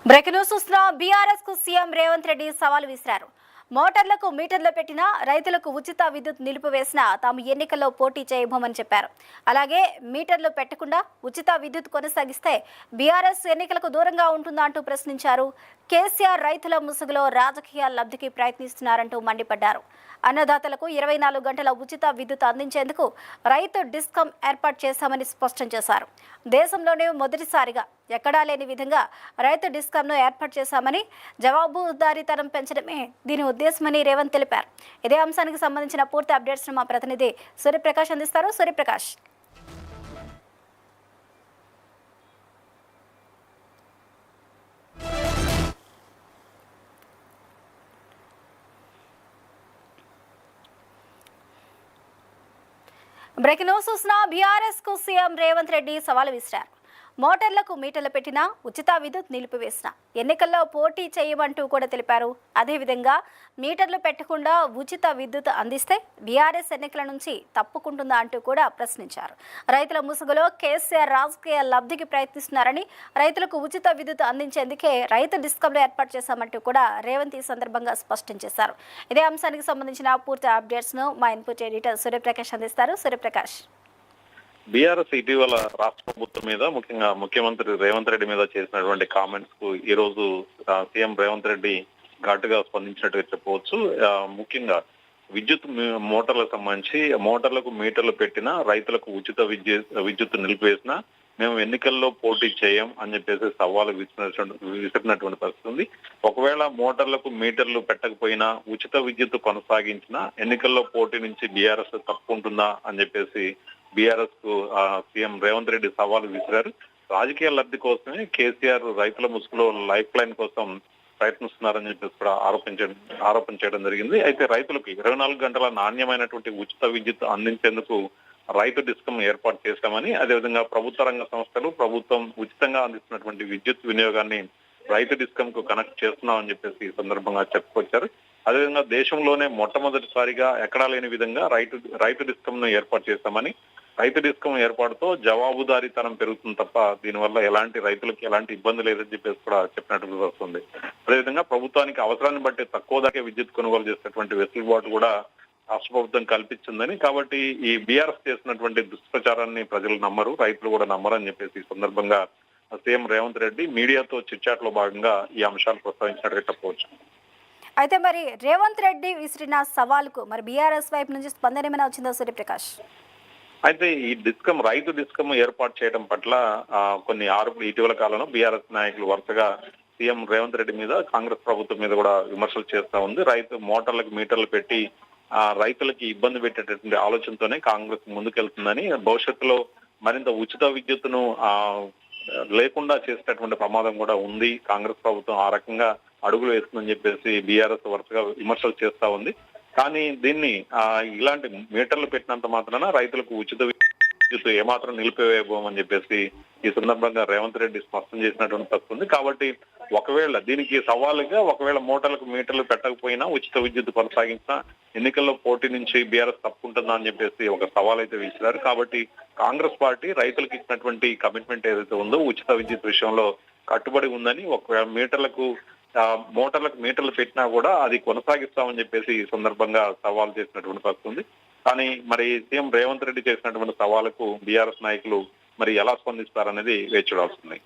Breaking news చూస్తున్న BRS కు CM Revanth Reddy సవాల్ విసిరారు. మోటార్లకు మీటర్లు పెట్టినా రైతులకు ఉచిత విద్యుత్ నిలిపివేసినా తాము ఎన్నికల్లో పోటీ చేయబోమని చెప్పారు. అలాగే మీటర్లు పెట్టకుండా ఉచిత విద్యుత్ కొనసాగిస్తే బీఆర్ఎస్ ఎన్నికలకు దూరంగా ఉంటుందా అంటూ ప్రశ్నించారు. కేసీఆర్ రైతుల ముసుగులో రాజకీయ లబ్ధికి ప్రయత్నిస్తున్నారంటూ మండిపడ్డారు. అన్నదాతలకు 24 గంటల ఉచిత విద్యుత్ అందించేందుకు రైతు డిస్కమ్ ఏర్పాటు చేశామని స్పష్టం చేశారు. దేశంలోనే మొదటిసారిగా ఎక్కడా లేని విధంగా రైతు డిస్కమ్ను ఏర్పాటు చేశామని, జవాబుదారీతనం పెంచడమే దీని ఉద్దేశమని రేవంత్ తెలిపారు. ఇదే అంశానికి సంబంధించిన పూర్తి అప్డేట్స్ మా ప్రతినిధి సూర్యప్రకాష్ అందిస్తారు. సూర్యప్రకాష్, బ్రేకింగ్ న్యూస్ చూసిన బీఆర్ఎస్ కు సీఎం రేవంత్ రెడ్డి సవాల్ విసిరారు. మోటార్లకు మీటర్లు పెట్టినా ఉచిత విద్యుత్ నిలిపివేసిన ఎన్నికల్లో పోటీ చేయమంటూ కూడా తెలిపారు. అదేవిధంగా మీటర్లు పెట్టకుండా ఉచిత విద్యుత్ అందిస్తే బీఆర్ఎస్ ఎన్నికల నుంచి తప్పుకుంటుందా అంటూ కూడా ప్రశ్నించారు. రైతుల ముసుగులో కేసీఆర్ రాజకీయ లబ్ధికి ప్రయత్నిస్తున్నారని, రైతులకు ఉచిత విద్యుత్ అందించేందుకే రైతు డిస్కంలు ఏర్పాటు చేశామంటూ కూడా రేవంత్ ఈ సందర్భంగా స్పష్టం చేశారు. ఇదే అంశానికి సంబంధించిన పూర్తి అప్డేట్స్ ను మా ఇన్పుట్ ఎడిటర్ సూర్యప్రకాష్ అందిస్తారు. సూర్యప్రకాష్, బీఆర్ఎస్ ఇటీవల రాష్ట్ర ప్రభుత్వం మీద, ముఖ్యంగా ముఖ్యమంత్రి రేవంత్ రెడ్డి మీద చేసినటువంటి కామెంట్స్ కు ఈ రోజు సీఎం రేవంత్ రెడ్డి ఘాటుగా స్పందించినట్టుగా చెప్పవచ్చు. ముఖ్యంగా విద్యుత్ మోటార్లకు సంబంధించి మోటార్లకు మీటర్లు పెట్టినా రైతులకు ఉచిత విద్యుత్ నిలిపివేసినా మేము ఎన్నికల్లో పోటీ చేయం అని చెప్పేసి సవాలు విసిరినటువంటి పరిస్థితి ఉంది. ఒకవేళ మోటార్లకు మీటర్లు పెట్టకపోయినా ఉచిత విద్యుత్ కొనసాగించినా ఎన్నికల్లో పోటీ నుంచి బీఆర్ఎస్ తప్పుకుంటుందా అని చెప్పేసి బీఆర్ఎస్ కు సీఎం రేవంత్ రెడ్డి సవాలు విసిరారు. రాజకీయ లబ్ధి కోసమే కేసీఆర్ రైతుల ముసుగులో లైఫ్ లైన్ కోసం ప్రయత్నిస్తున్నారని చెప్పేసి కూడా ఆరోపణ చేయడం జరిగింది. అయితే రైతులకు 24 గంటల నాణ్యమైనటువంటి ఉచిత విద్యుత్ అందించేందుకు రైతు డిస్కమ్ ఏర్పాటు చేశామని, అదేవిధంగా ప్రభుత్వ రంగ సంస్థలు ప్రభుత్వం ఉచితంగా అందిస్తున్నటువంటి విద్యుత్ వినియోగాన్ని రైతు డిస్కమ్ కు కనెక్ట్ చేస్తున్నామని చెప్పేసి ఈ సందర్భంగా చెప్పుకొచ్చారు. అదేవిధంగా దేశంలోనే మొట్టమొదటిసారిగా ఎక్కడా లేని విధంగా రైతు డిస్కమ్ ను ఏర్పాటు చేశామని, రైతు డిస్కమ్ ఏర్పాటుతో జవాబుదారీతనం పెరుగుతుంది తప్ప దీనివల్ల రైతులకు ఎలాంటి ఇబ్బంది లేదని చెప్పేసి కూడా చెప్పినట్టు వస్తుంది. అదేవిధంగా ప్రభుత్వానికి అవసరాన్ని బట్టి తక్కువ ధరకే విద్యుత్ కొనుగోలు చేసేటువంటి వెసులుబాటు కూడా రాష్ట్ర ప్రభుత్వం కల్పించిందని, కాబట్టి ఈ బీఆర్ఎస్ చేసినటువంటి దుష్ప్రచారాన్ని ప్రజలు నమ్మరు, రైతులు కూడా నమ్మరని చెప్పేసి ఈ సందర్భంగా సీఎం రేవంత్ రెడ్డి మీడియాతో చిట్చాట్ లో భాగంగా ఈ అంశాలు ప్రస్తావించినట్టుగా చెప్పవచ్చు. అయితే మరి రేవంత్ రెడ్డి విసిరిన సవాల్కు మరి బీఆర్ఎస్ వైపు నుంచి స్పందన ఏమైనా వచ్చిందా సూర్యప్రకాష్? అయితే ఈ రైతు డిస్కమ్ ఏర్పాటు చేయడం పట్ల కొన్ని ఇటీవల కాలంలో బీఆర్ఎస్ నాయకులు వరుసగా సీఎం రేవంత్ రెడ్డి మీద, కాంగ్రెస్ ప్రభుత్వం మీద కూడా విమర్శలు చేస్తా ఉంది. మోటార్లకు మీటర్లు పెట్టి రైతులకి ఇబ్బంది పెట్టేటటువంటి ఆలోచనతోనే కాంగ్రెస్ ముందుకెళ్తుందని, భవిష్యత్తులో మరింత ఉచిత విద్యుత్తును లేకుండా చేసేటటువంటి ప్రమాదం కూడా ఉంది, కాంగ్రెస్ ప్రభుత్వం ఆ రకంగా అడుగులు వేస్తుందని చెప్పేసి బీఆర్ఎస్ వరుసగా విమర్శలు చేస్తా ఉంది. కానీ దీన్ని ఇలాంటి మీటర్లు పెట్టినంత మాత్రాన రైతులకు ఉచిత విద్యుత్ ఏమాత్రం నిలిపివేయబోమని చెప్పేసి ఈ సందర్భంగా రేవంత్ రెడ్డి స్పష్టం చేసినటువంటి పరిస్థితి ఉంది. కాబట్టి ఒకవేళ దీనికి సవాలుగా ఒకవేళ మోటార్లకు మీటర్లు పెట్టకపోయినా ఉచిత విద్యుత్ కొనసాగించినా ఎన్నికల్లో పోటీ నుంచి బీఆర్ఎస్ తప్పుకుంటుందా అని చెప్పేసి ఒక సవాల్ అయితే విసిరారు. కాబట్టి కాంగ్రెస్ పార్టీ రైతులకు ఇచ్చినటువంటి కమిట్మెంట్ ఏదైతే ఉందో ఉచిత విద్యుత్ విషయంలో కట్టుబడి ఉందని, ఒకవేళ మోటార్లకు మీటర్లు పెట్టినా కూడా అది కొనసాగిస్తామని చెప్పేసి ఈ సందర్భంగా సవాల్ చేసినటువంటి పరిస్థితి ఉంది. కానీ మరి సీఎం రేవంత్ రెడ్డి చేసినటువంటి సవాలుకు బీఆర్ఎస్ నాయకులు మరి ఎలా స్పందిస్తారనేది వేచి చూడాల్సింది.